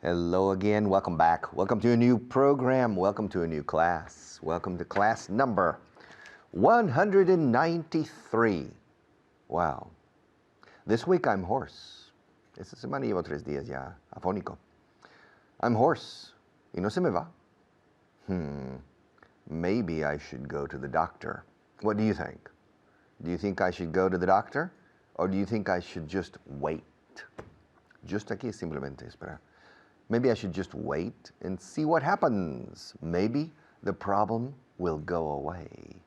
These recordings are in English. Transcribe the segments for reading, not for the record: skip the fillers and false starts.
Hello again, welcome back. Welcome to a new program, welcome to a new class. Welcome to class number 193. Wow. This week I'm hoarse. Esta semana llevo 3 días ya afónico. I'm hoarse. Y no se me va. Maybe I should go to the doctor. What do you think? Do you think I should go to the doctor? Or do you think I should just wait? Just aquí simplemente esperar. Maybe I should just wait and see what happens. Maybe the problem will go away.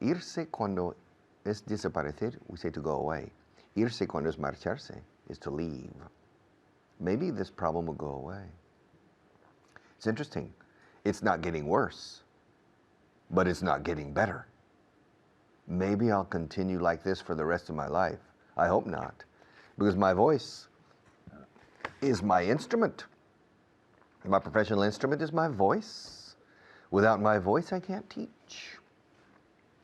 Irse cuando es desaparecer, we say to go away. Irse cuando es marcharse, is to leave. Maybe this problem will go away. It's interesting. It's not getting worse, but it's not getting better. Maybe I'll continue like this for the rest of my life. I hope not, because my voice is my instrument. My professional instrument is my voice. Without my voice, I can't teach.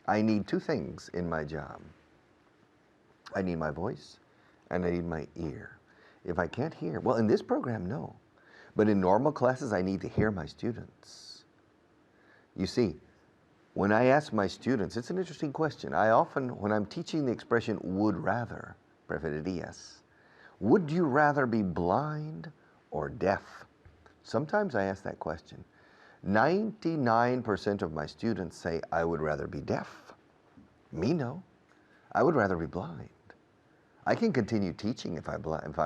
I need two things in my job. I need my voice and I need my ear. If I can't hear, well, in this program, no. But in normal classes, I need to hear my students. You see, when I ask my students, it's an interesting question. I often, when I'm teaching the expression would rather, preferirías, would you rather be blind or deaf? Sometimes I ask that question. 99% of my students say, I would rather be deaf. Me, no. I would rather be blind. I can continue teaching if I'm blind.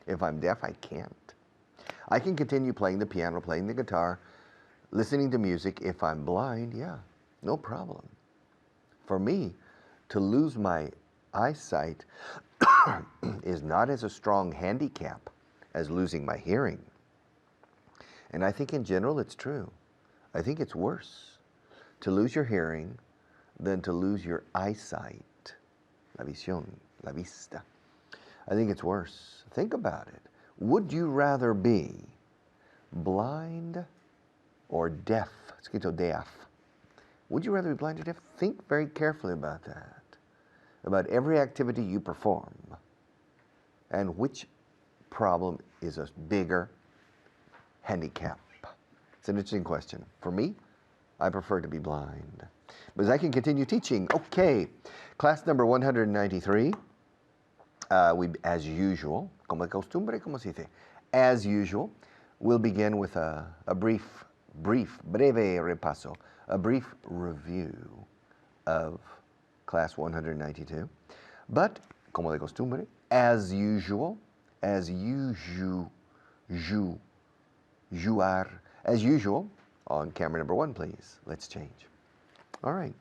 If I'm deaf, I can't. I can continue playing the piano, playing the guitar, listening to music. If I'm blind, yeah, no problem. For me, to lose my eyesight is not as a strong handicap as losing my hearing. And I think in general it's true. I think it's worse to lose your hearing than to lose your eyesight. La visión, la vista. I think it's worse. Think about it. Would you rather be blind or deaf? Escrito deaf. Would you rather be blind or deaf? Think very carefully about that. About every activity you perform and which problem is a bigger handicap. It's an interesting question. For me, I prefer to be blind. But I can continue teaching. Okay, class number 193. As usual, como de costumbre, como se dice, as usual, we'll begin with a breve repaso, a brief review of class 192. But, como de costumbre, as usual, as usual, on camera number 1, please. Let's change. All right.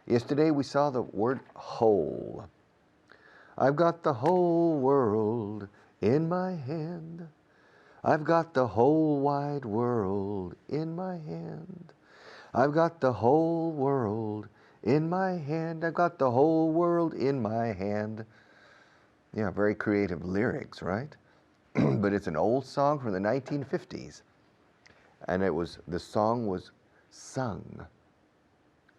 Yesterday we saw the word whole. I've got the whole world in my hand. I've got the whole wide world in my hand. I've got the whole world in my hand. I've got the whole world in my hand. Yeah, very creative lyrics, right? But it's an old song from the 1950s. And the song was sung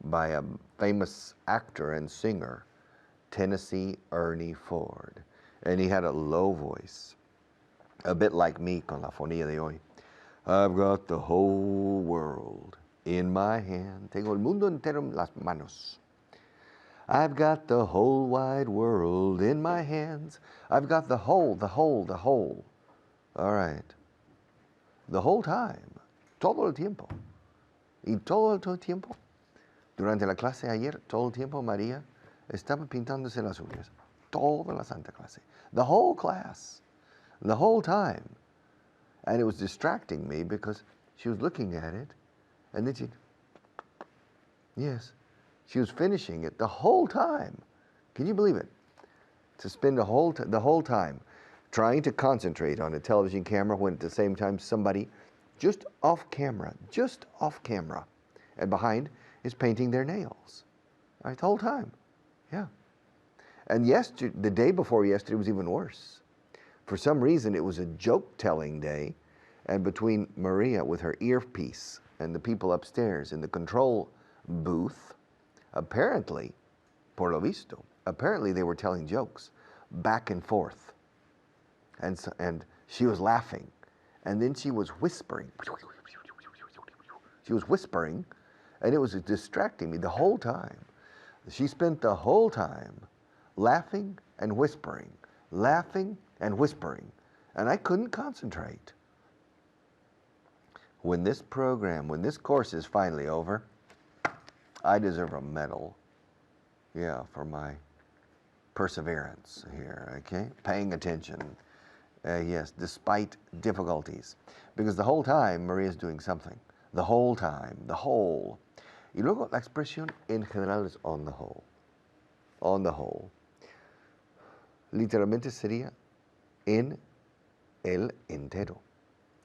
by a famous actor and singer, Tennessee Ernie Ford. And he had a low voice, a bit like me con la fonía de hoy. I've got the whole world in my hand. Tengo el mundo entero en las manos. I've got the whole wide world in my hands. I've got the whole. All right. The whole time. Todo el tiempo. Y todo el tiempo. Durante la clase ayer, todo el tiempo María estaba pintándose las uñas. Toda la santa clase. The whole class. The whole time. And it was distracting me because she was looking at it and then she was finishing it the whole time. Can you believe it? To spend the whole time trying to concentrate on a television camera when at the same time somebody just off camera, and behind is painting their nails. All right, the whole time. Yeah. And the day before yesterday was even worse. For some reason, it was a joke-telling day, and between Maria with her earpiece and the people upstairs in the control booth, apparently, por lo visto, they were telling jokes back and forth. and she was laughing, and then she was whispering. She was whispering, and it was distracting me the whole time. She spent the whole time laughing and whispering, and I couldn't concentrate. When this course is finally over, I deserve a medal, yeah, for my perseverance here, okay? Paying attention, yes, despite difficulties. Because the whole time Maria's doing something. The whole time, the whole. Y luego la expresión en general es on the whole. On the whole. Literalmente sería en el entero.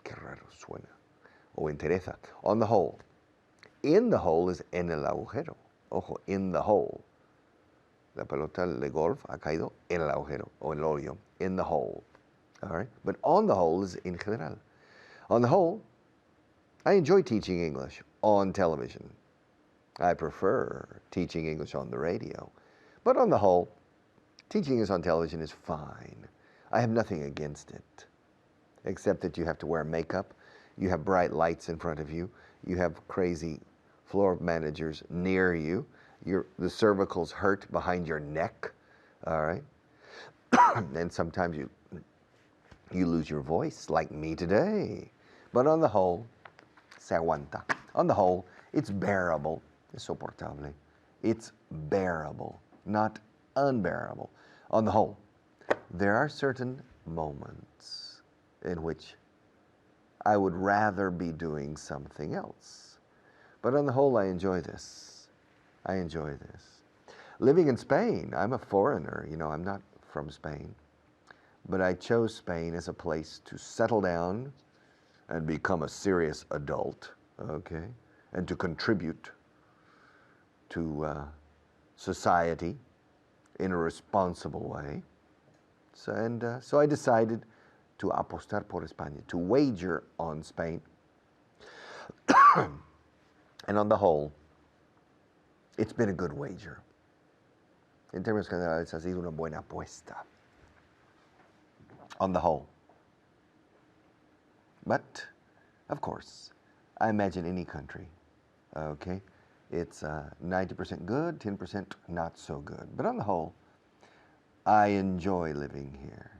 Qué raro suena. O entereza. On the whole. In the hole is en el agujero. Ojo, in the hole. La pelota de golf ha caído en el agujero o en el hoyo. In the hole. All right? But on the whole is en general. On the whole, I enjoy teaching English on television. I prefer teaching English on the radio. But on the whole, teaching English on television is fine. I have nothing against it, except that you have to wear makeup, you have bright lights in front of you, you have crazy floor managers near you, the cervicals hurt behind your neck, all right? And sometimes you lose your voice, like me today. But on the whole, se aguanta. On the whole, it's bearable. Es soportable. It's bearable, not unbearable. On the whole, there are certain moments in which I would rather be doing something else. But on the whole, I enjoy this. I enjoy this. Living in Spain, I'm a foreigner. You know, I'm not from Spain. But I chose Spain as a place to settle down and become a serious adult, okay? And to contribute to society in a responsible way. So I decided to apostar por España, to wager on Spain. And on the whole, it's been a good wager. En términos generales, ha sido una buena apuesta. On the whole. But, of course, I imagine any country, okay? It's 90% good, 10% not so good. But on the whole, I enjoy living here.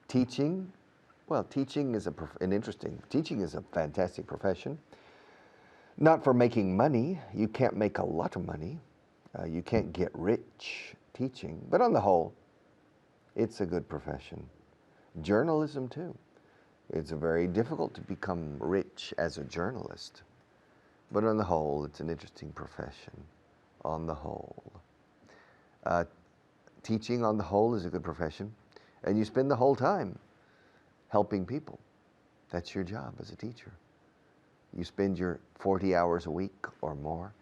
Teaching, well, teaching is teaching is a fantastic profession. Not for making money. You can't make a lot of money. You can't get rich teaching. But on the whole, it's a good profession. Journalism, too. It's very difficult to become rich as a journalist. But on the whole, it's an interesting profession. On the whole. Teaching on the whole is a good profession. And you spend the whole time helping people. That's your job as a teacher. You spend your 40 hours a week or more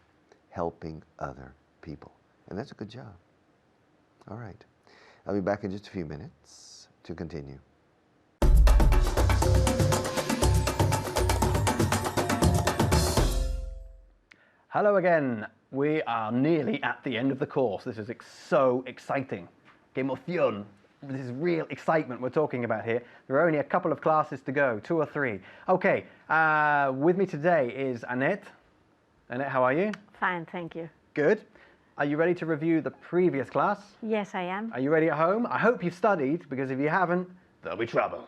helping other people. And that's a good job. All right. I'll be back in just a few minutes to continue. Hello again. We are nearly at the end of the course. This is so exciting. Que emoción. This is real excitement we're talking about here. There are only a couple of classes to go, 2 or 3. Okay, with me today is Annette. Annette, how are you? Fine, thank you. Good. Are you ready to review the previous class? Yes, I am. Are you ready at home? I hope you've studied, because if you haven't, there'll be trouble.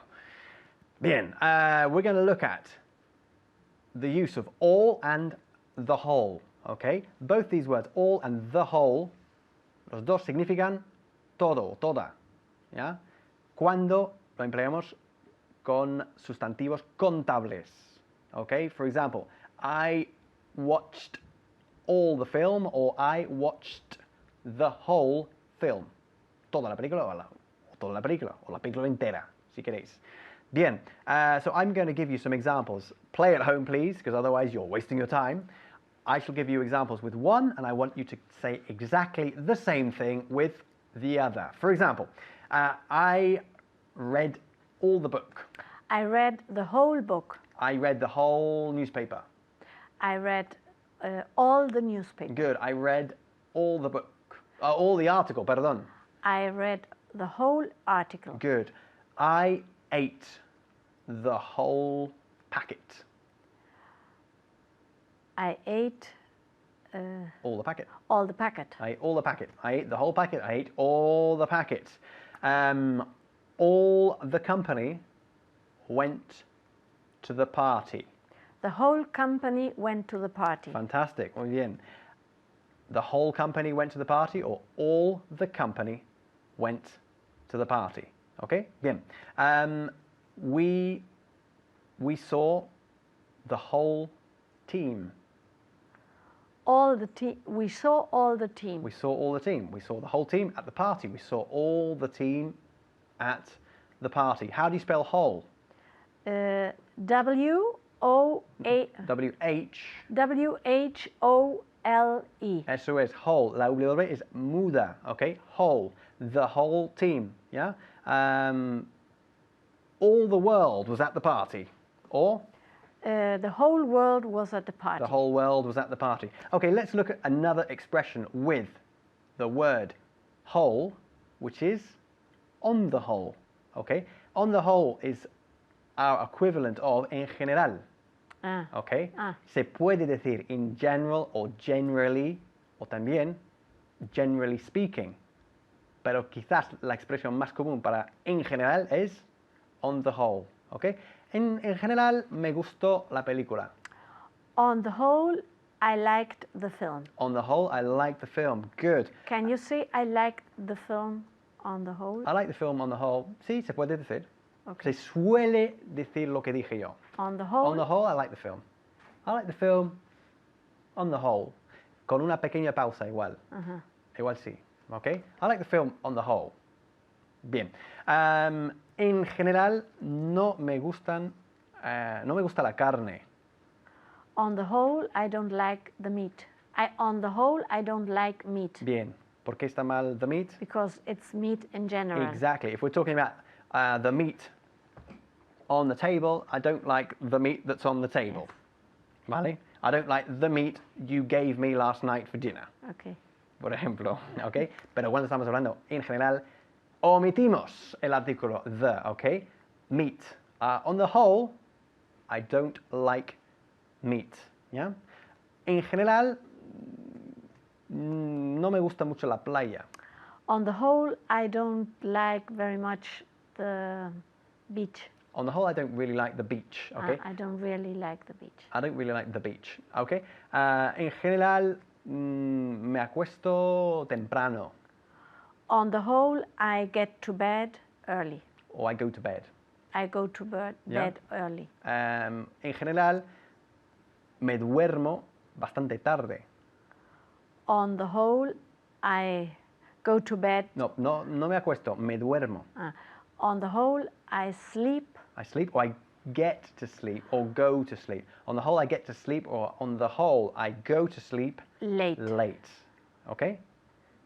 Bien, we're going to look at the use of all and the whole, okay? Both these words, all and the whole, los dos significan todo, toda, ¿ya? Cuando lo empleamos con sustantivos contables, okay? For example, I watched all the film, or I watched the whole film. Toda la película, o toda la película, o la película entera, si queréis. Bien, so I'm going to give you some examples. Play at home, please, because otherwise you're wasting your time. I shall give you examples with one, and I want you to say exactly the same thing with the other. For example, I read all the book. I read the whole book. I read the whole newspaper. I read all the newspaper. Good. I read all the book. All the article, perdón. I read the whole article. Good. I ate the whole packet. I ate All the packet. all the packet. I ate all the packet. I ate the whole packet. I ate all the packet. All the company went to the party. The whole company went to the party. Fantastic. Muy bien. The whole company went to the party, or all the company went to the party. Okay? Bien. We saw the whole team. All the team. We saw all the team. We saw all the team. We saw the whole team at the party. We saw all the team at the party. How do you spell whole? W-O-A. W-H. W-H-O-L-E. Eso es whole. La W es muda, okay? Whole. The whole team, yeah? All the world was at the party. Or? The whole world was at the party. The whole world was at the party. Okay, let's look at another expression with the word whole, which is on the whole, okay? On the whole is our equivalent of en general. Okay? Se puede decir in general o generally o también generally speaking. Pero quizás la expresión más común para en general es on the whole. Okay? En general me gustó la película. On the whole, I liked the film. On the whole, I liked the film. Good. Can you say I liked the film on the whole? I like the film on the whole. Sí, se puede decir. Okay. Se suele decir lo que dije yo. On the whole? On the whole, I like the film. I like the film on the whole. Con una pequeña pausa igual. Igual sí. Okay? I like the film on the whole. Bien. En general, no me gusta la carne. On the whole, I don't like the meat. On the whole, I don't like meat. Bien. ¿Por qué está mal the meat? Because it's meat in general. Exactly. If we're talking about the meat on the table, I don't like the meat that's on the table. ¿Vale? I don't like the meat you gave me last night for dinner. Okay. Por ejemplo, ¿ok? Pero cuando estamos hablando en general, omitimos el artículo the, ¿ok? Meat. On the whole, I don't like meat, ¿ya? En general, no me gusta mucho la playa. On the whole, I don't like very much the beach. On the whole, I don't really like the beach, ¿ok? I don't really like the beach. I don't really like the beach, ¿ok? En general, me acuesto temprano. On the whole, I get to bed early. Or I go to bed. I go to bed early. En general, me duermo bastante tarde. On the whole, I go to bed. No me acuesto, me duermo. On the whole, I sleep. I sleep, or I get to sleep, or go to sleep. On the whole, I get to sleep, or on the whole, I go to sleep Late. ¿Ok?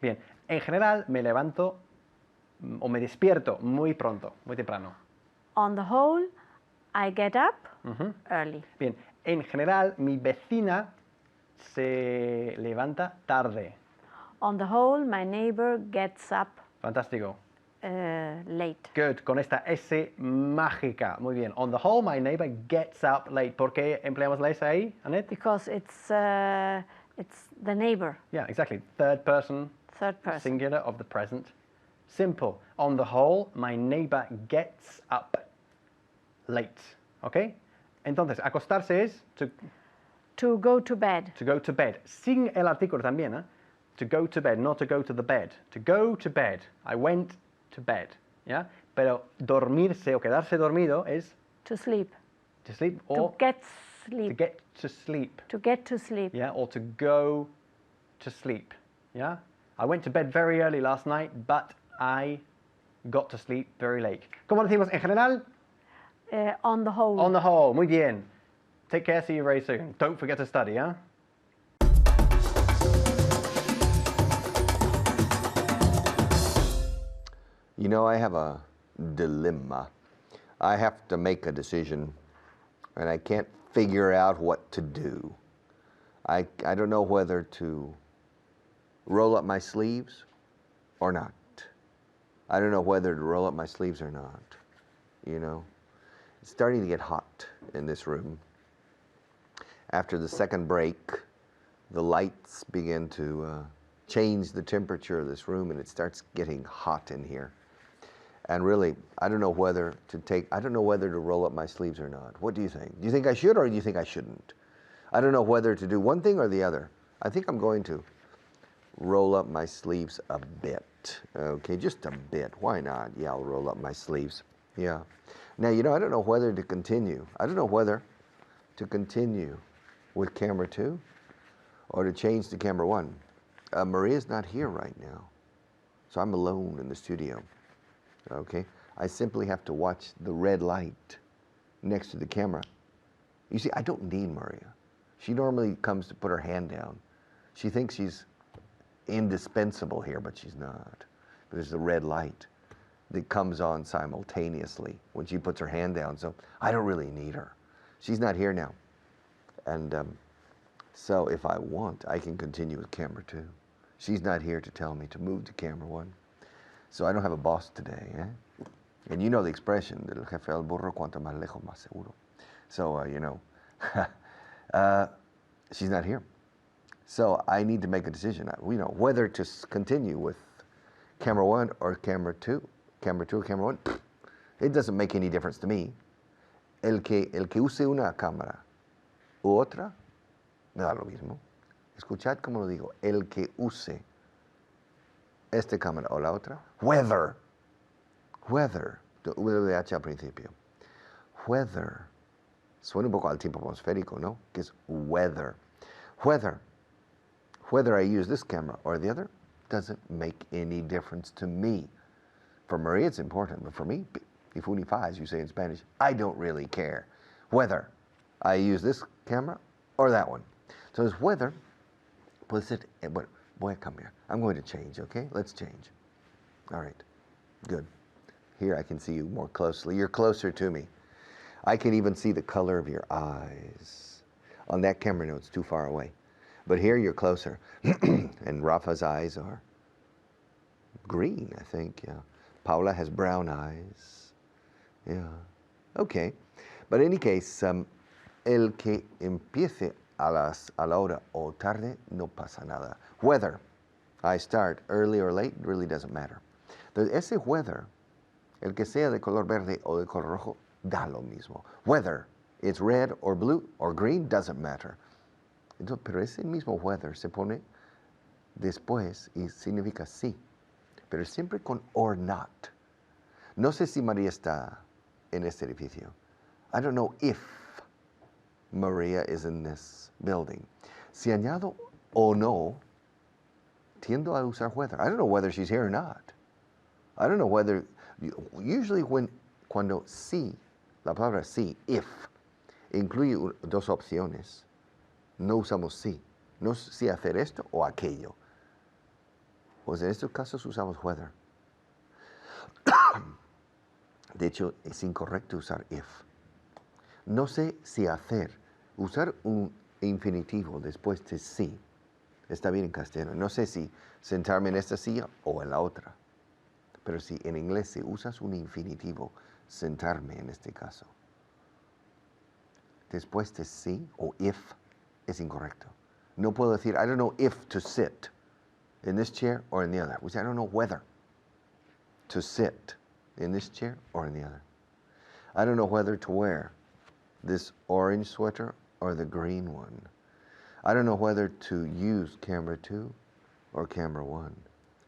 Bien. En general, me levanto o me despierto muy pronto, muy temprano. On the whole, I get up early. Bien. En general, mi vecina se levanta tarde. On the whole, my neighbor gets up Fantástico. late. Good. Con esta S mágica. Muy bien. On the whole, my neighbor gets up late. ¿Por qué empleamos la S ahí, Annette? Because it's the neighbor. Yeah, exactly. Third person. Third person. Singular of the present. Simple. On the whole, my neighbor gets up late. ¿Ok? Entonces, acostarse es To go to bed. to go to bed. Sin el artículo también, ¿eh? To go to bed, not to go to the bed. To go to bed. I went to bed. ¿Ya? Pero dormirse o quedarse dormido es To sleep. to sleep or To get to sleep. get to sleep. To get to sleep. Yeah, or to go to sleep. Yeah? I went to bed very early last night, but I got to sleep very late. ¿Cómo decimos en general? On the whole. On the whole. Muy bien. Take care, see you very soon. Don't forget to study, huh? You know, I have a dilemma. I have to make a decision, and I can't figure out what to do. I don't know whether to roll up my sleeves or not. I don't know whether to roll up my sleeves or not. you know. It's starting to get hot in this room. After the second break, the lights begin to change the temperature of this room, and it starts getting hot in here. And really, I don't know whether to roll up my sleeves or not. What do you think? Do you think I should, or do you think I shouldn't? I don't know whether to do one thing or the other. I think I'm going to roll up my sleeves a bit. Okay, just a bit. Why not? Yeah, I'll roll up my sleeves. Yeah. Now, you know, I don't know whether to continue. I don't know whether to continue with camera 2 or to change to camera 1. Maria's not here right now, so I'm alone in the studio. Okay, I simply have to watch the red light next to the camera. You see, I don't need Maria. She normally comes to put her hand down. She thinks she's indispensable here, but she's not. There's the red light that comes on simultaneously when she puts her hand down, so I don't really need her. She's not here now. And so if I want, I can continue with camera 2. She's not here to tell me to move to camera 1. So I don't have a boss today, eh? And you know the expression, del jefe al burro, cuanto más lejos, más seguro. So, you know, she's not here. So I need to make a decision, you know, whether to continue with camera 1 or camera 2. Camera 2 or camera 1, it doesn't make any difference to me. El que use una cámara u otra, me da lo mismo. Escuchad como lo digo, el que use esta cámara o la otra, whether, WH al principio, whether, suena un poco al tiempo atmosférico, ¿no? Que es whether I use this camera or the other, doesn't make any difference to me. For Maria, it's important, but for me, y funifa, as you say in Spanish, I don't really care whether I use this camera or that one. So it's whether, puede ser, bueno, voy a cambiar. I'm going to change, okay? Let's change. All right, good. Here I can see you more closely. You're closer to me. I can even see the color of your eyes. On that camera, no, it's too far away. But here you're closer. And Rafa's eyes are green, I think, yeah. Paula has brown eyes. Yeah, okay. But in any case, el que empiece a la hora o tarde, no pasa nada. Whether I start early or late really doesn't matter. Entonces, ese whether, el que sea de color verde o de color rojo, da lo mismo. Whether it's red or blue or green, doesn't matter. Entonces, pero ese mismo whether se pone después y significa sí, pero siempre con or not. No sé si María está en este edificio. I don't know if Maria is in this building. Si añado o no, tiendo a usar whether. I don't know whether she's here or not. I don't know whether, usually cuando sí, la palabra sí, if, incluye dos opciones, no usamos sí. No si hacer esto o aquello. Pues en estos casos usamos whether. De hecho, es incorrecto usar if. No sé si hacer. Usar un infinitivo después de sí está bien en castellano. No sé si sentarme en esta silla o en la otra. Pero si en inglés si usas un infinitivo, sentarme en este caso, después de sí o if, es incorrecto. No puedo decir, I don't know if to sit in this chair or in the other. Which I don't know whether to sit in this chair or in the other. I don't know whether to wear this orange sweater or the green one. I don't know whether to use camera 2 or camera 1.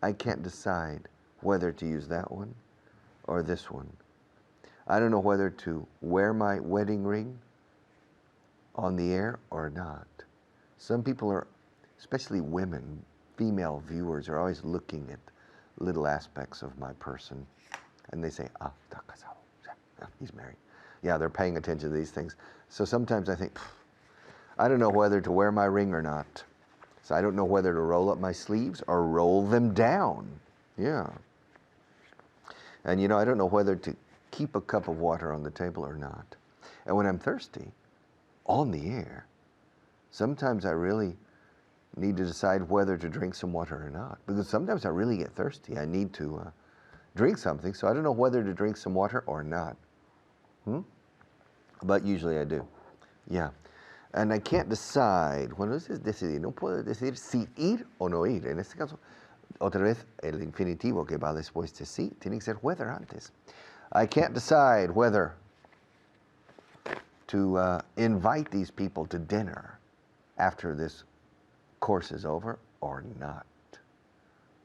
I can't decide whether to use that one or this one. I don't know whether to wear my wedding ring on the air or not. Some people are, especially women, female viewers, are always looking at little aspects of my person. And they say, está casado. He's married. Yeah, they're paying attention to these things. So sometimes I think, I don't know whether to wear my ring or not. So I don't know whether to roll up my sleeves or roll them down. Yeah. And you know, I don't know whether to keep a cup of water on the table or not. And when I'm thirsty, on the air, sometimes I really need to decide whether to drink some water or not. Because sometimes I really get thirsty. I need to drink something, so I don't know whether to drink some water or not. But usually I do. Yeah. And I can't decide. Bueno, eso es decidir. No puedo decidir si ir o no ir. En este caso, otra vez, el infinitivo que va después de sí tiene que ser whether antes. I can't decide whether to invite these people to dinner after this course is over or not.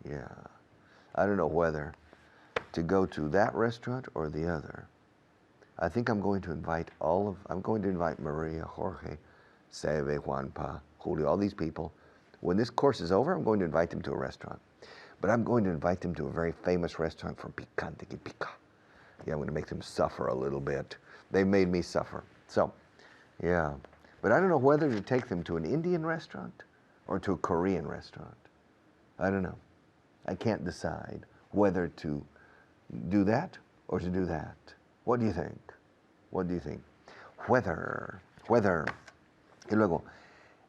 Yeah. I don't know whether to go to that restaurant or the other. I think I'm going to invite Maria, Jorge, Seve, Juanpa, Julio, all these people. When this course is over, I'm going to invite them to a restaurant. But I'm going to invite them to a very famous restaurant for picante que pica. Yeah, I'm going to make them suffer a little bit. They made me suffer. So, yeah. But I don't know whether to take them to an Indian restaurant or to a Korean restaurant. I don't know. I can't decide whether to do that or to do that. What do you think? What do you think? Whether. Y luego,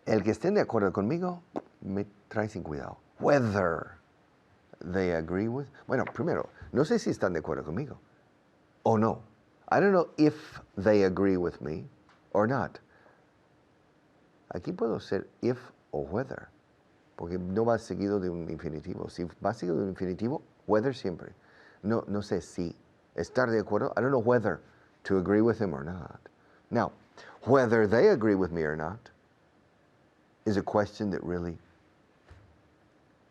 el que estén de acuerdo conmigo me trae sin cuidado. Whether they agree with. Bueno, primero, no sé si están de acuerdo conmigo o no. I don't know if they agree with me or not. Aquí puedo ser if o whether, porque no va seguido de un infinitivo. Si va seguido de un infinitivo, whether siempre. No sé si estar de acuerdo. I don't know whether to agree with him or not. Now, whether they agree with me or not is a question that really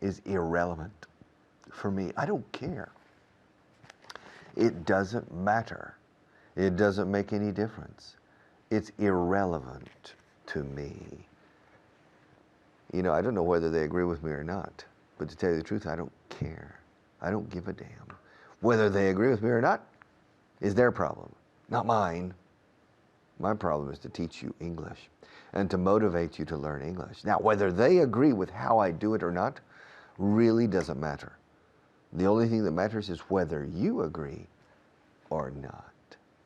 is irrelevant for me. I don't care. It doesn't matter. It doesn't make any difference. It's irrelevant to me. You know, I don't know whether they agree with me or not, but to tell you the truth, I don't care. I don't give a damn. Whether they agree with me or not is their problem, not mine. My problem is to teach you English and to motivate you to learn English. Now, whether they agree with how I do it or not really doesn't matter. The only thing that matters is whether you agree or not.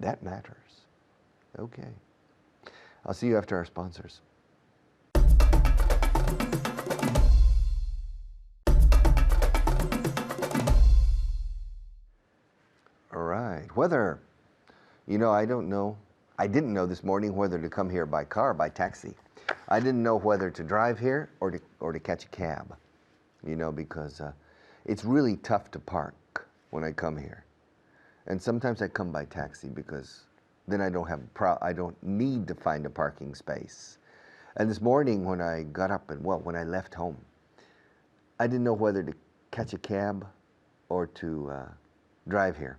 That matters. Okay. I'll see you after our sponsors. All right. Whether, you know, I don't know. I didn't know this morning whether to come here by car or by taxi. I didn't know whether to drive here or to catch a cab, you know, because it's really tough to park when I come here. And sometimes I come by taxi because then I don't need to find a parking space. And this morning when I got up when I left home, I didn't know whether to catch a cab or to drive here.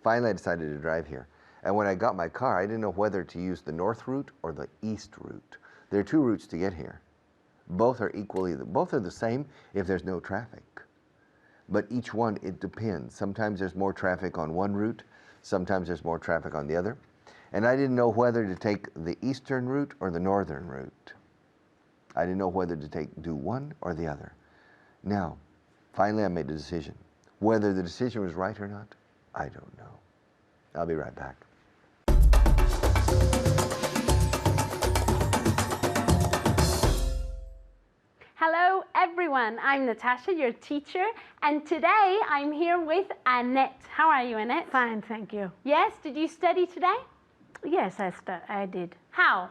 Finally, I decided to drive here. And when I got my car, I didn't know whether to use the north route or the east route. There are two routes to get here. Both are the same if there's no traffic. But each one, it depends. Sometimes there's more traffic on one route, sometimes there's more traffic on the other. And I didn't know whether to take the eastern route or the northern route. I didn't know whether to do one or the other. Now, finally I made a decision. Whether the decision was right or not, I don't know. I'll be right back. Hello everyone, I'm Natasha, your teacher, and today I'm here with Annette. How are you, Annette? Fine, thank you. Yes, did you study today? Yes, I did. How?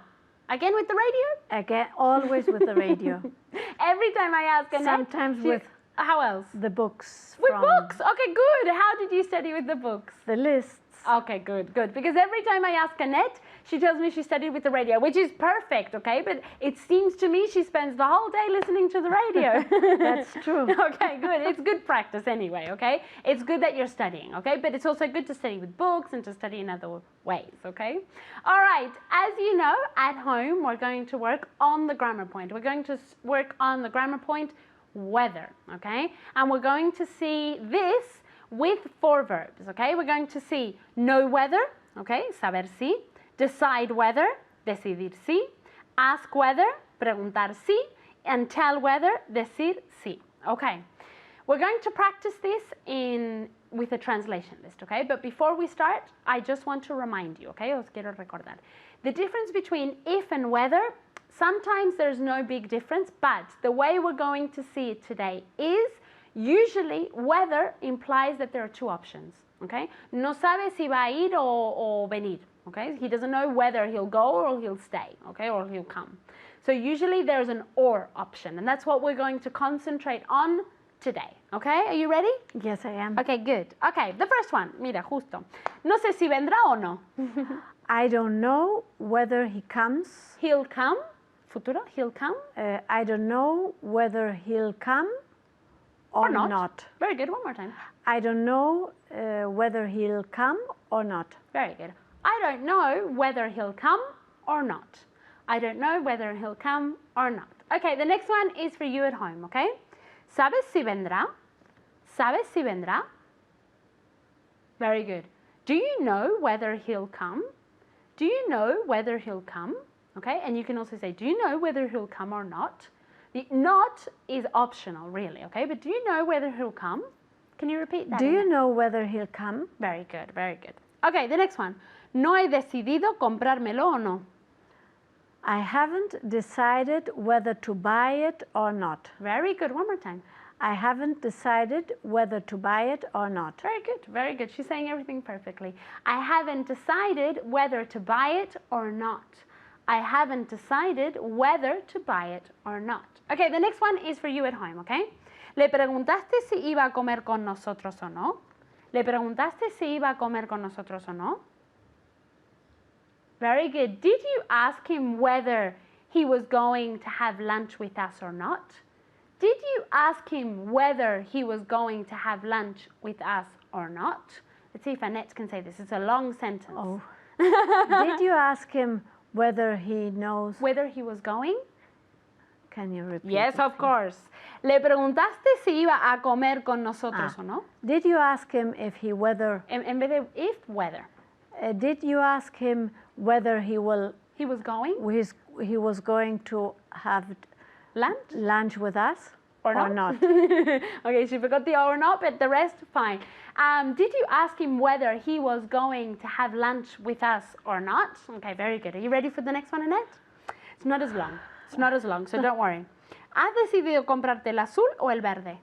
Again with the radio? Again, always with the radio. Every time I ask Annette. Sometimes with how else? The books. With books? Okay, good. How did you study with the books? The lists. Okay, good. Because every time I ask Annette, she tells me she studied with the radio, which is perfect, okay? But it seems to me she spends the whole day listening to the radio. That's true. Okay, good. It's good practice anyway, okay? It's good that you're studying, okay? But it's also good to study with books and to study in other ways, okay? All right. As you know, at home, we're going to work on the grammar point. We're going to work on the grammar point whether, okay? And we're going to see this with 4 verbs, okay? We're going to see know whether, okay? Saber si. Decide whether, decidir si. Ask whether, preguntar si. And tell whether, decir si, okay? We're going to practice this with a translation list, okay? But before we start, I just want to remind you, okay? Os quiero recordar. The difference between if and whether, sometimes there's no big difference, but the way we're going to see it today is usually whether implies that there are 2 options, okay? No sabe si va a ir o venir, okay? He doesn't know whether he'll go or he'll stay, okay, or he'll come. So usually there's an or option, and that's what we're going to concentrate on today, okay? Are you ready? Yes, I am. Okay, good. Okay, the first one, mira, justo. No sé si vendrá o no. I don't know whether he comes. He'll come, futuro, he'll come I don't know whether he'll come or, or not. not. Very good, one more time. I don't know whether he'll come or not. Very good. I don't know whether he'll come or not. I don't know whether he'll come or not. Okay, the next one is for you at home, okay? ¿Sabes si vendrá? ¿Sabes si vendrá? Very good. Do you know whether he'll come? Do you know whether he'll come? Okay, and you can also say, do you know whether he'll come or not? The not is optional, really, okay? But do you know whether he'll come? Can you repeat that? Do you Ina? know whether he'll come? Very good, very good. Okay, the next one. No he decidido comprármelo o no. I haven't decided whether to buy it or not. Very good, one more time. I haven't decided whether to buy it or not. Very good, very good. She's saying everything perfectly. I haven't decided whether to buy it or not. I haven't decided whether to buy it or not. Okay, the next one is for you at home, okay? ¿Le preguntaste si iba a comer con nosotros o no? ¿Le preguntaste si iba a comer con nosotros o no? Very good. Did you ask him whether he was going to have lunch with us or not? Did you ask him whether he was going to have lunch with us or not? Let's see if Annette can say this. It's a long sentence. Oh. Did you ask him whether he knows? Whether he was going? Can you repeat? Yes, it, of please? course. ¿Le preguntaste si iba a comer con nosotros o no? Did you ask him if he whether? En vez de if, whether. Did you ask him whether he will? He was going? He was going to have Lunch? lunch with us Or not? Okay, she forgot the or not, but the rest, fine. Did you ask him whether he was going to have lunch with us or not? Okay, very good. Are you ready for the next one, Annette? It's not as long. It's not as long, so don't worry. ¿Has decidido comprarte el azul o el verde?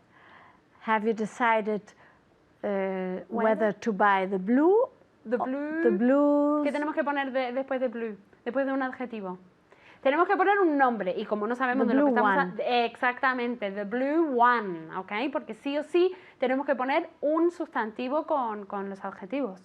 Have you decided whether to buy the blue? The blue. The blues. ¿Qué tenemos que poner después de blue? Después de un adjetivo. Tenemos que poner un nombre y como no sabemos The de lo que blue estamos... Exactamente, the blue one, ¿ok? Porque sí o sí tenemos que poner un sustantivo con los adjetivos.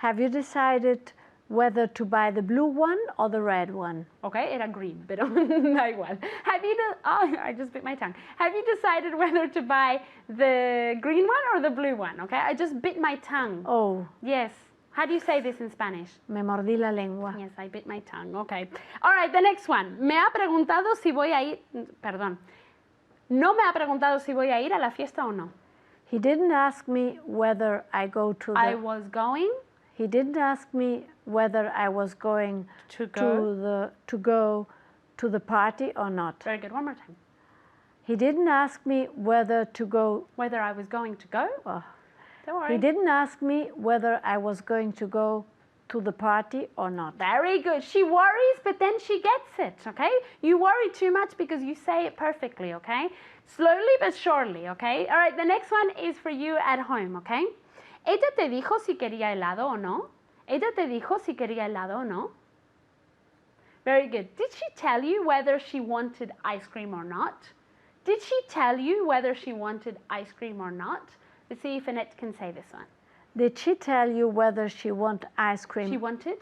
Have you decided whether to buy the blue one or the red one? ¿Ok? Era green, pero da igual. I just bit my tongue. Have you decided whether to buy the green one or the blue one? ¿Ok? I just bit my tongue. Oh, Yes. How do you say this in Spanish? me mordí la lengua. Yes, I bit my tongue. Okay. All right, the next one. Me ha preguntado si voy a ir... Perdón. No me ha preguntado si voy a ir a la fiesta o no. He didn't ask me whether I go to the. I was going He didn't ask me whether I was going to go... to go to the party or not. Very good. One more time. He didn't ask me whether to go. Whether I was going to go? Oh. Don't worry. He didn't ask me whether I was going to go to the party or not. Very good. She worries, but then she gets it, okay? You worry too much because you say it perfectly, okay? Slowly but surely, okay? All right, the next one is for you at home, okay? ¿Ella te dijo si quería helado o no? ¿Ella te dijo si quería helado o no? Very good. Did she tell you whether she wanted ice cream or not? Did she tell you whether she wanted ice cream or not? Let's see if Annette can say this one. Did she tell you whether she wanted ice cream? She wanted?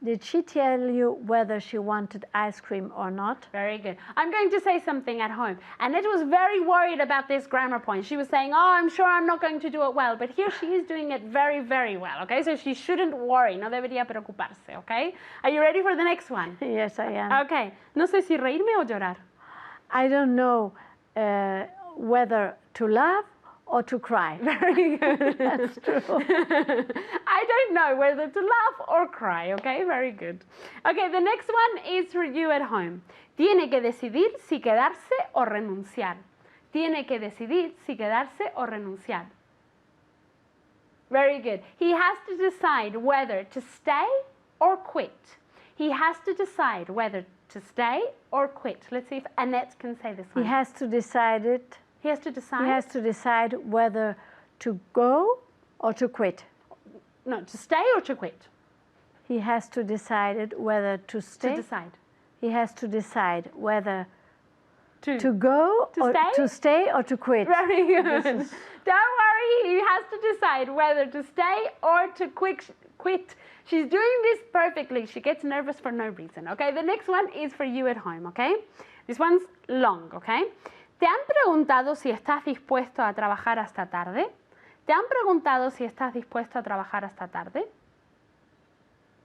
Did she tell you whether she wanted ice cream or not? Very good. I'm going to say something at home. Annette was very worried about this grammar point. She was saying, oh, I'm sure I'm not going to do it well. But here she is doing it very, very well, okay? So she shouldn't worry. No debería preocuparse, okay? Are you ready for the next one? Yes, I am. Okay. No sé si reírme o llorar. I don't know whether to laugh or to cry. Very good. That's true. I don't know whether to laugh or cry, okay? Very good. Okay, the next one is for you at home. Tiene que decidir si quedarse o renunciar. Tiene que decidir si quedarse o renunciar. Very good. He has to decide whether to stay or quit. He has to decide whether to stay or quit. Let's see if Annette can say this one. He has to decide it. He has to decide? He has to decide whether to go or to quit. No, to stay or to quit? He has to decide whether to stay. To decide. He has to decide whether To to go To or stay? to stay or to quit. Very good. Don't worry, he has to decide whether to stay or to quit. She's doing this perfectly. She gets nervous for no reason, okay? The next one is for you at home, okay? This one's long, okay? ¿Te han preguntado si estás dispuesto a trabajar hasta tarde? ¿Te han preguntado si estás dispuesto a trabajar hasta tarde?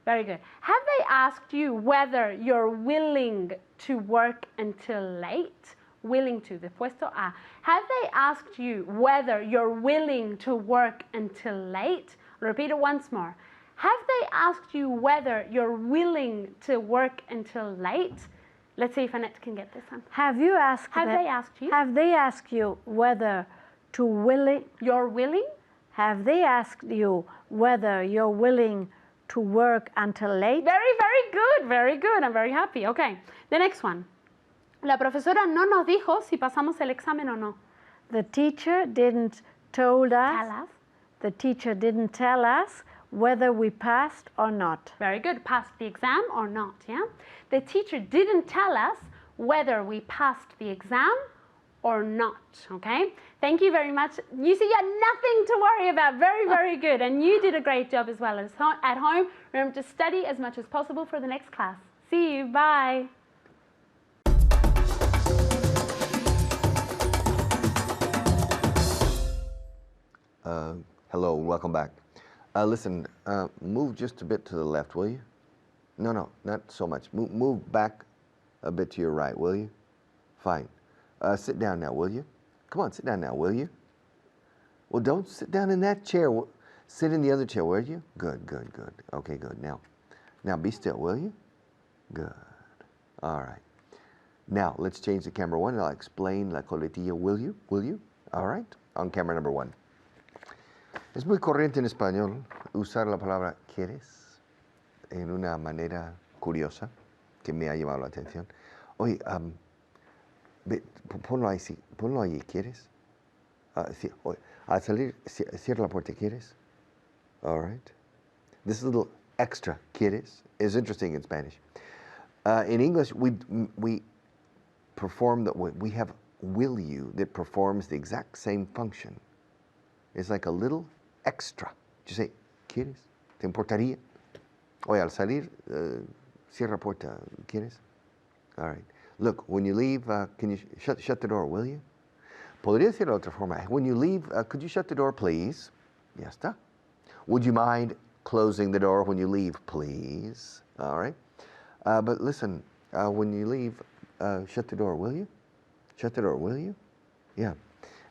Very good. Have they asked you whether you're willing to work until late? Willing to, dispuesto a. Have they asked you whether you're willing to work until late? Repeat it once more. Have they asked you whether you're willing to work until late? Let's see if Annette can get this one. Have you asked Have them- they asked you? Have they asked you whether to willing? You're willing? Have they asked you whether you're willing to work until late? Very, very good, very good. I'm very happy. Okay, the next one. La profesora no nos dijo si pasamos el examen o no. The teacher didn't told us. Tell us. The teacher didn't tell us whether we passed or not. Very good. Passed the exam or not, yeah? The teacher didn't tell us whether we passed the exam or not, okay? Thank you very much. You see, you had nothing to worry about. Very, very good. And you did a great job as well as at home. Remember to study as much as possible for the next class. See you. Bye. Hello, welcome back. Listen, move just a bit to the left, will you? No, not so much. Move back a bit to your right, will you? Fine. Sit down now, will you? Come on, sit down now, will you? Well, don't sit down in that chair. Sit in the other chair, will you? Good. Okay, good. Now be still, will you? Good. All right. Now, let's change the camera one and I'll explain la coletilla, will you? Will you? All right. On camera number one. Es muy corriente en español usar la palabra quieres en una manera curiosa que me ha llamado la atención. Oye, ponlo ahí, ¿quieres? Oye, al salir, cierra la puerta, ¿quieres? All right. This little extra, ¿quieres? Is interesting in Spanish. In English, we perform we have will you that performs the exact same function. It's like a little extra. You say, ¿quieres? ¿Te importaría? Oye, al salir, cierra la puerta, ¿quieres? All right. Look, when you leave, can you shut the door, will you? Podría decirlo de otra forma. When you leave, could you shut the door, please? Ya está. Would you mind closing the door when you leave, please? All right. But listen, when you leave, shut the door, will you? Shut the door, will you? Yeah.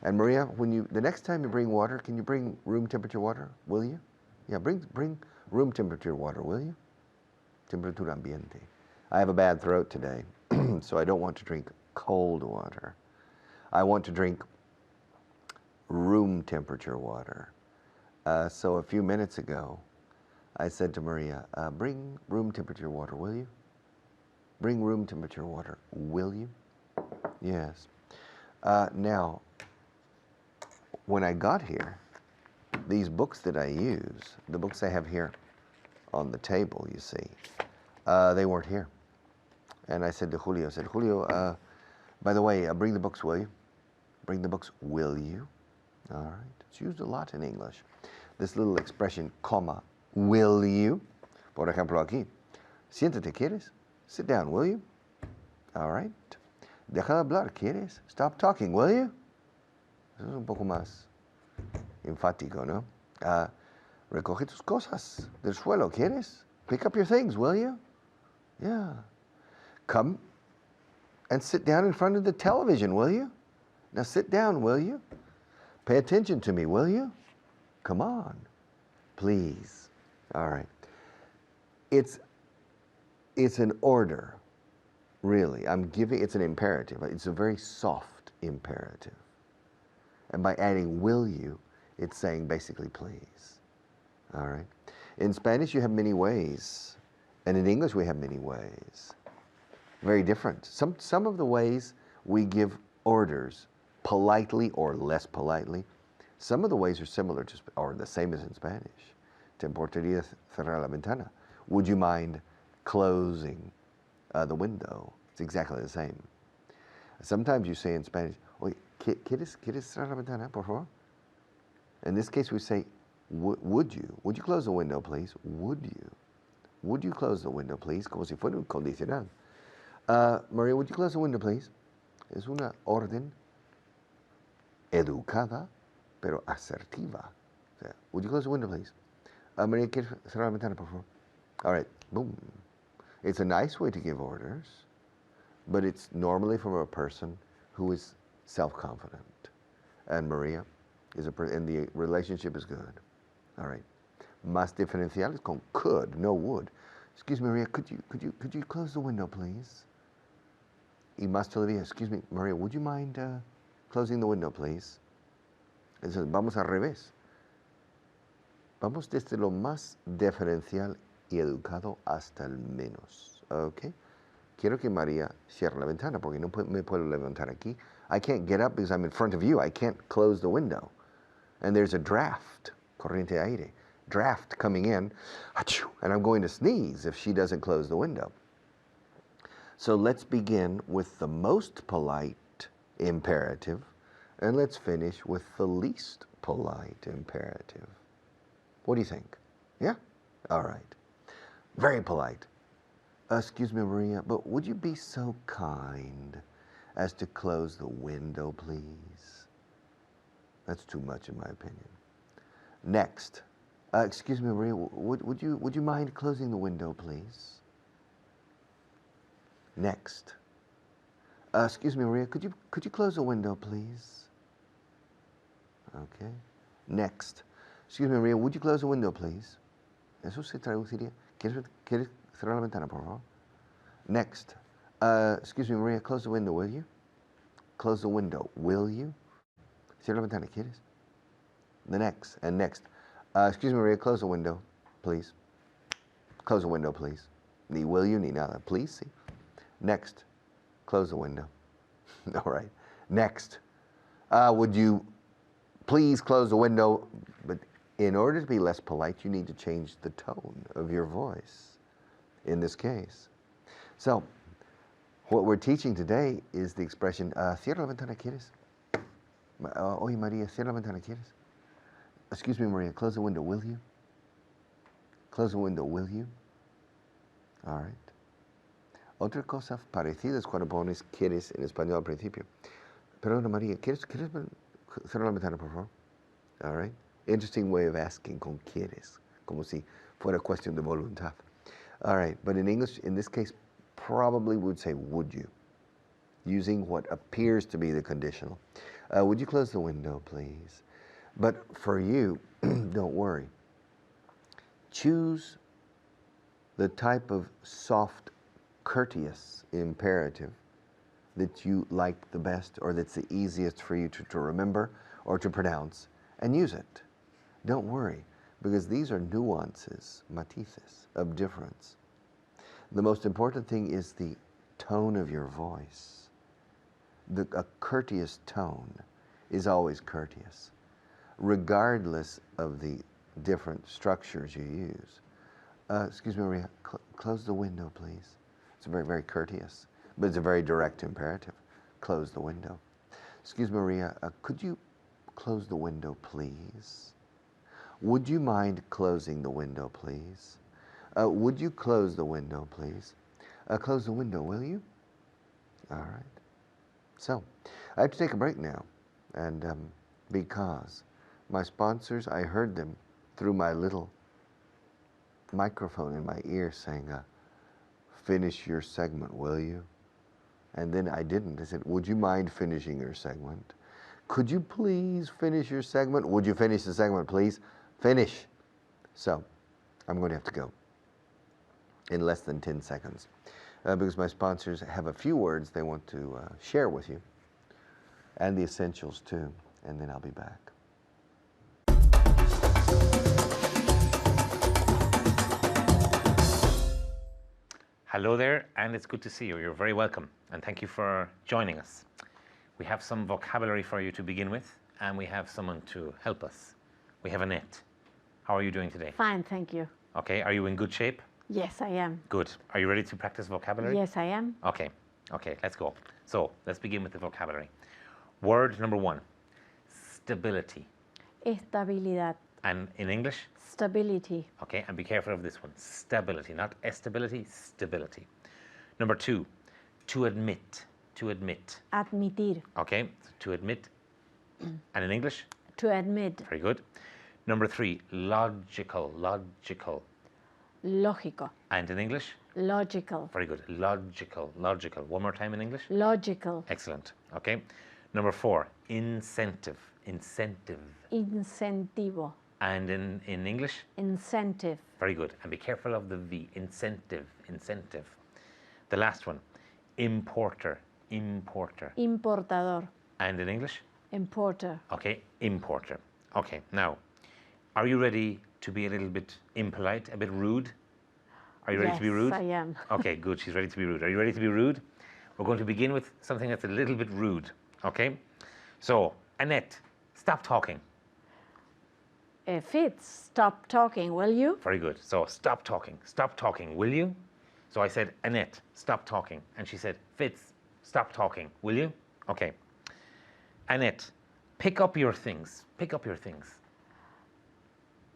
And Maria, the next time you bring water, can you bring room temperature water, will you? Yeah, bring room temperature water, will you? Temperatura ambiente. I have a bad throat today, so I don't want to drink cold water. I want to drink room temperature water. So a few minutes ago, I said to Maria, bring room temperature water, will you? Bring room temperature water, will you? Yes. Now, when I got here, these books that I use, the books I have here on the table, you see, they weren't here. And I said to Julio, by the way, bring the books, will you? Bring the books, will you? All right. It's used a lot in English. This little expression, comma, will you? Por ejemplo, aquí. Siéntate, ¿quieres? Sit down, will you? All right. Deja de hablar, ¿quieres? Stop talking, will you? Eso es un poco más enfático, ¿no? Recoge tus cosas del suelo, ¿quieres? Pick up your things, will you? Yeah. Come and sit down in front of the television, will you? Now sit down, will you? Pay attention to me, will you? Come on, please. All right. It's an order, really. It's an imperative. It's a very soft imperative. And by adding will you, it's saying basically please. All right. In Spanish, you have many ways. And in English, we have many ways. Very different. Some of the ways we give orders politely or less politely. Some of the ways are similar to, or the same as in Spanish. Te importaría cerrar la ventana? Would you mind closing the window? It's exactly the same. Sometimes you say in Spanish, oye, ¿quieres cerrar la ventana, por favor? In this case, we say, would you? Would you close the window, please? Would you? Would you close the window, please? Como si fuera un condicional. Maria, would you close the window, please? Es una orden educada, pero asertiva. O sea, would you close the window, please? Maria, ¿quieres cerrar la ventana, por favor? All right, boom. It's a nice way to give orders, but it's normally from a person who is self-confident. And Maria is and the relationship is good. All right. Más diferenciales con could, no would. Excuse me, Maria, could you close the window, please? Y más todavía, excuse me, Maria, would you mind closing the window, please? Entonces, vamos al revés. Vamos desde lo más diferencial y educado hasta el menos. ¿Ok? Quiero que María cierre la ventana porque no me puedo levantar aquí. I can't get up because I'm in front of you. I can't close the window. And there's a draft, corriente aire, draft coming in, and I'm going to sneeze if she doesn't close the window. So let's begin with the most polite imperative, and let's finish with the least polite imperative. What do you think? Yeah? All right. Very polite. Excuse me, Maria, but would you be so kind as to close the window, please? That's too much in my opinion. Next. Excuse me, Maria, would you mind closing the window, please? Next. Excuse me, Maria, could you close the window, please? Okay. Next. Excuse me, Maria, would you close the window, please? Eso se traduciría. ¿Quieres cerrar la ventana, por favor? Next. Excuse me, Maria, close the window, will you? Close the window, will you? Cierra la ventana, ¿quieres? The next, and next. Excuse me, Maria, close the window, please. Close the window, please. Ni will you, ni nada. Please, see. Next. Close the window. All right. Next. Would you please close the window? But in order to be less polite, you need to change the tone of your voice in this case. So, what we're teaching today is the expression, cierra la ventana, ¿quieres? Oye, María, cierra la ventana, ¿quieres? Excuse me, Maria, close the window, will you? Close the window, will you? All right. Otra cosa parecida es cuando pones quieres en español al principio. Perdona, María, ¿quieres cerrar la ventana, por favor? All right. Interesting way of asking con quieres, como si fuera cuestión de voluntad. All right, but in English, in this case, probably would say, would you? Using what appears to be the conditional. Would you close the window, please? But for you, don't worry. Choose the type of soft, courteous imperative that you like the best or that's the easiest for you to remember or to pronounce and use it. Don't worry, because these are nuances, matices of difference. The most important thing is the tone of your voice. A courteous tone is always courteous, regardless of the different structures you use. Excuse me, Maria, close the window, please. It's very, very courteous, but it's a very direct imperative. Close the window. Excuse me, Maria, could you close the window, please? Would you mind closing the window, please? Would you close the window, please? Close the window, will you? All right. So, I have to take a break now, and because my sponsors, I heard them through my little microphone in my ear saying, finish your segment, will you? And then I didn't. I said, would you mind finishing your segment? Could you please finish your segment? Would you finish the segment, please? Finish. So, I'm going to have to go in less than 10 seconds because my sponsors have a few words they want to share with you and the essentials too, and then I'll be back. Hello there, and it's good to see you. You're very welcome, and thank you for joining us. We have some vocabulary for you to begin with, and we have someone to help us. We have Annette. How are you doing today? Fine, thank you. Okay, are you in good shape? Yes, I am. Good. Are you ready to practice vocabulary? Yes, I am. Okay, okay, let's go. So let's begin with the vocabulary. Word number 1, stability. Estabilidad. And in English, Stability. okay, and be careful of this one. Stability, not estability, stability. Number 2, to admit. To admit. Admitir. Okay, so to admit. And in English, To admit. very good. Number 3, logical. Logical. Lógico. And in English, Logical. very good. Logical. Logical. One more time in English. Logical. Excellent. Okay. Number 4, incentive. Incentive. Incentivo. And in English, Incentive. very good. And be careful of the V. Incentive. Incentive. The last one, importer. Importer. Importador. And in English, Importer. okay, importer. Okay. Now, are you ready to be a little bit impolite, a bit rude? Are you ready to be rude? Yes, I am. Okay, good. She's ready to be rude. Are you ready to be rude? We're going to begin with something that's a little bit rude. Okay? So, Annette, stop talking. Fitz, stop talking, will you? Very good. So, stop talking. Stop talking, will you? So I said, Annette, stop talking. And she said, Fitz, stop talking, will you? Okay. Annette, pick up your things. Pick up your things.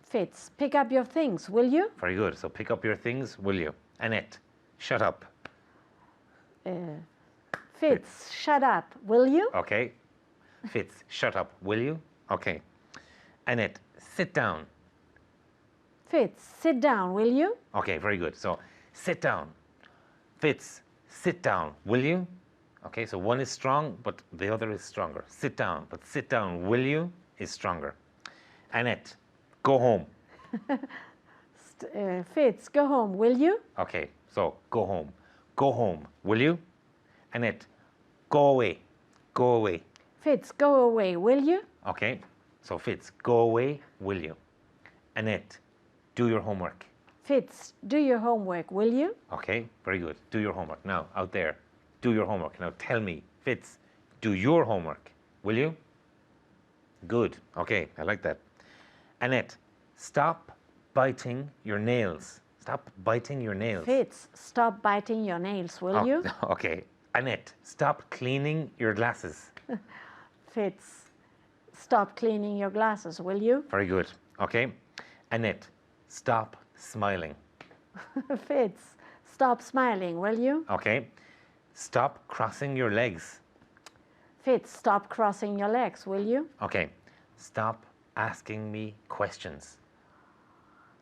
Fitz, pick up your things, will you? Very good. So, pick up your things, will you? Annette, shut up. Fitz, shut up, will you? Okay. Fitz, shut up, will you? Okay. Annette, sit down. Fitz, sit down, will you? Okay, very good. So, sit down. Fitz, sit down, will you? Okay, so one is strong, but the other is stronger. Sit down, but sit down, will you, is stronger. Annette, go home. Fitz, go home, will you? Okay, so go home. Go home, will you? Annette, go away. Go away. Fitz, go away, will you? Okay, so Fitz, go away, will you? Annette, do your homework. Fitz, do your homework, will you? Okay, very good. Do your homework. Now, out there, do your homework. Now, tell me, Fitz, do your homework, will you? Good. Okay, I like that. Annette, stop biting your nails. Stop biting your nails. Fitz, stop biting your nails, will you? Okay. Annette, stop cleaning your glasses. Fitz, stop cleaning your glasses, will you? Very good. Okay. Annette, stop smiling. Fitz, stop smiling, will you? Okay. Stop crossing your legs. Fitz, stop crossing your legs, will you? Okay. Stop asking me questions.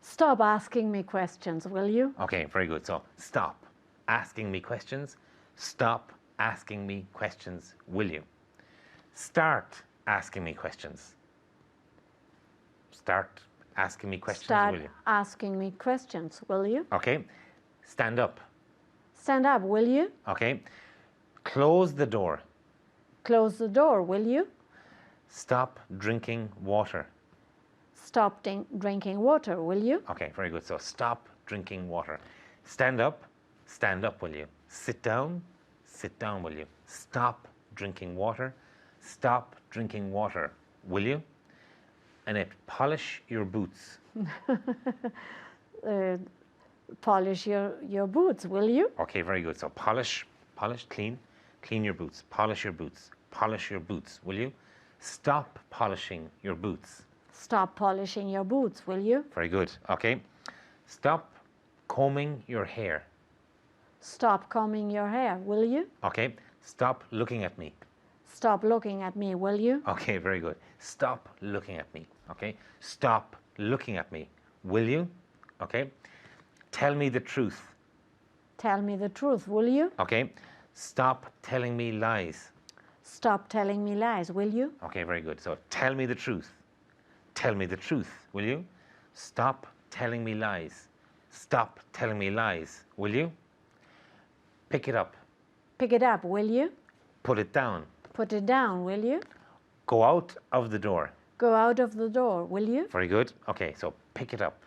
Stop asking me questions, will you? Okay, very good. So, stop asking me questions. Stop asking me questions, will you? Start asking me questions. Start asking me questions, Start will you? asking me questions, will you? Okay. Stand up. Stand up, will you? Okay. Close the door. Close the door, will you? Stop drinking water. Stop drinking water, will you? Okay, very good. So stop drinking water. Stand up, will you? Sit down, will you? Stop drinking water. Stop drinking water, will you? Annette, polish your boots. Polish your boots, will you? Okay, very good. So polish, clean your boots. Polish your boots, will you? Stop polishing your boots. Stop polishing your boots, will you? Very good. Okay. Stop combing your hair. Stop combing your hair, will you? Okay. Stop looking at me. Stop looking at me, will you? Okay, very good. Stop looking at me. Okay. Stop looking at me. Will you? Okay. Tell me the truth. Tell me the truth, will you? Okay. Stop telling me lies. Stop telling me lies, will you? Okay, very good. So tell me the truth. Tell me the truth, will you? Stop telling me lies. Stop telling me lies, will you? Pick it up. Pick it up, will you? Put it down. Put it down, will you? Go out of the door. Go out of the door, will you? Very good. Okay, so pick it up.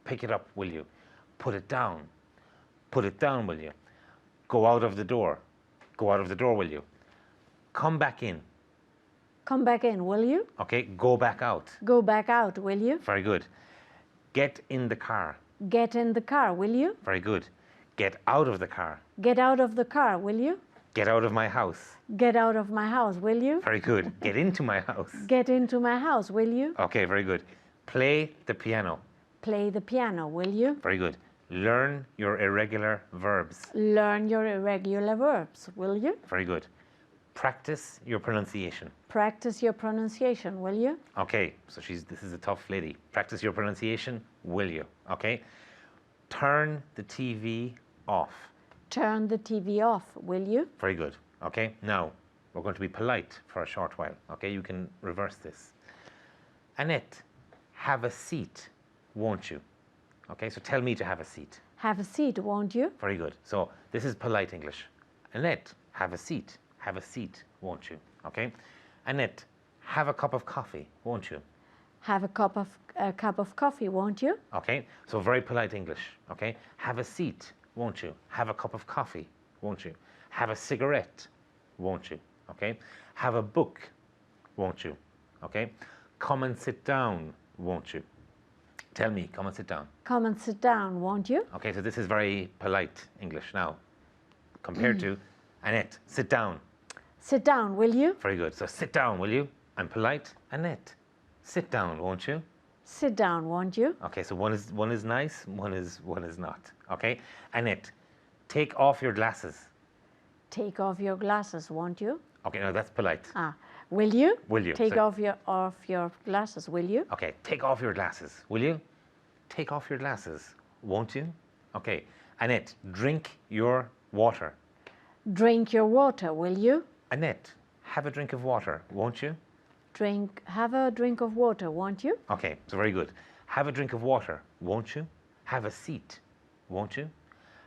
Pick it up, will you? Put it down. Put it down, will you? Go out of the door. Go out of the door, will you? Come back in. Come back in, will you? Okay, go back out. Go back out, will you? Very good. Get in the car. Get in the car, will you? Very good. Get out of the car. Get out of the car, will you? Get out of my house. Get out of my house, will you? Very good. Get into my house. Get into my house, will you? Okay, very good. Play the piano. Play the piano, will you? Very good. Learn your irregular verbs. Learn your irregular verbs, will you? Very good. Practice your pronunciation. Practice your pronunciation, will you? Okay, so this is a tough lady. Practice your pronunciation, will you? Okay. Turn the TV off. Turn the TV off, will you? Very good. Okay, now we're going to be polite for a short while. Okay, you can reverse this. Annette, have a seat, won't you? Okay, so tell me to have a seat. Have a seat, won't you? Very good. So this is polite English. Annette, have a seat. Have a seat, won't you? Okay. Annette, have a cup of coffee, won't you? Have a cup of coffee, won't you? Okay. So very polite English. Okay. Have a seat, won't you? Have a cup of coffee, won't you? Have a cigarette, won't you? Okay. Have a book, won't you? Okay. Come and sit down, won't you? Tell me, come and sit down. Come and sit down, won't you? Okay, so this is very polite English now. Compared to Annette, sit down. Sit down, will you? Very good. So sit down, will you? I'm polite. Annette, sit down, won't you? Sit down, won't you? Okay, so one is nice, one is not. Okay? Annette, take off your glasses. Take off your glasses, won't you? Okay, now that's polite. Will you? Will you? Take So- off your glasses, will you? Okay, take off your glasses, will you? Take off your glasses, won't you? Okay. Annette, drink your water. Drink your water, will you? Annette, have a drink of water, won't you? Have a drink of water, won't you? Okay, so very good. Have a drink of water, won't you? Have a seat, won't you?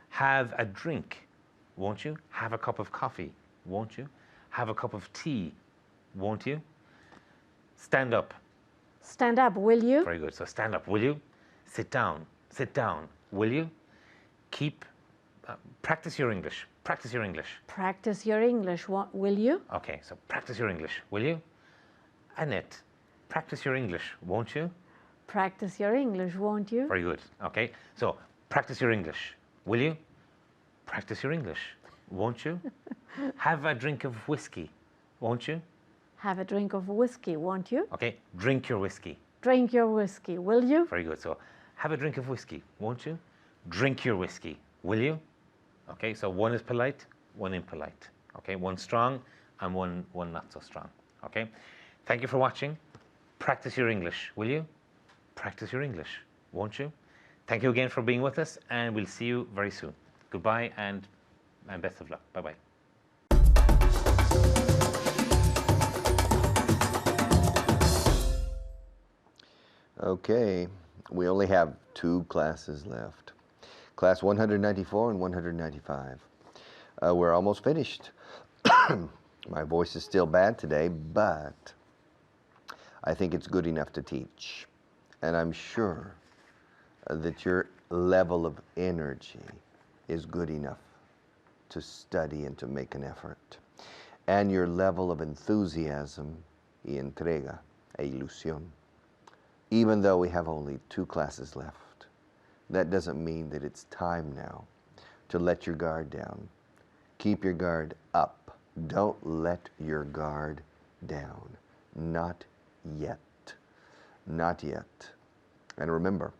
Have a drink, won't you? Have a cup of coffee, won't you? Have a cup of tea, won't you? Stand up. Stand up, will you? Very good. So stand up, will you? Sit down, will you? Practice your English. Practice your English. Practice your English, will you? Okay, so practice your English, will you? Annette, practice your English, won't you? Practice your English, won't you? Very good. Okay, so practice your English, will you? Practice your English, won't you? Have a drink of whiskey, won't you? Have a drink of whiskey, won't you? Okay, drink your whiskey. Drink your whiskey, will you? Very good. So have a drink of whiskey, won't you? Drink your whiskey, will you? Okay, so one is polite, one impolite. Okay, one strong and one not so strong. Okay, thank you for watching. Practice your English, will you? Practice your English, won't you? Thank you again for being with us, and we'll see you very soon. Goodbye and best of luck. Bye-bye. Okay, we only have 2 classes left. Class 194 and 195. We're almost finished. My voice is still bad today, but I think it's good enough to teach. And I'm sure that your level of energy is good enough to study and to make an effort. And your level of enthusiasm, y entrega, e ilusión. Even though we have only 2 classes left, that doesn't mean that it's time now to let your guard down. Keep your guard up. Don't let your guard down. Not yet. Not yet. And remember,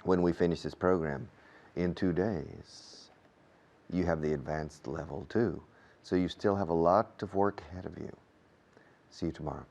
when we finish this program in 2 days, you have the advanced level too. So you still have a lot of work ahead of you. See you tomorrow.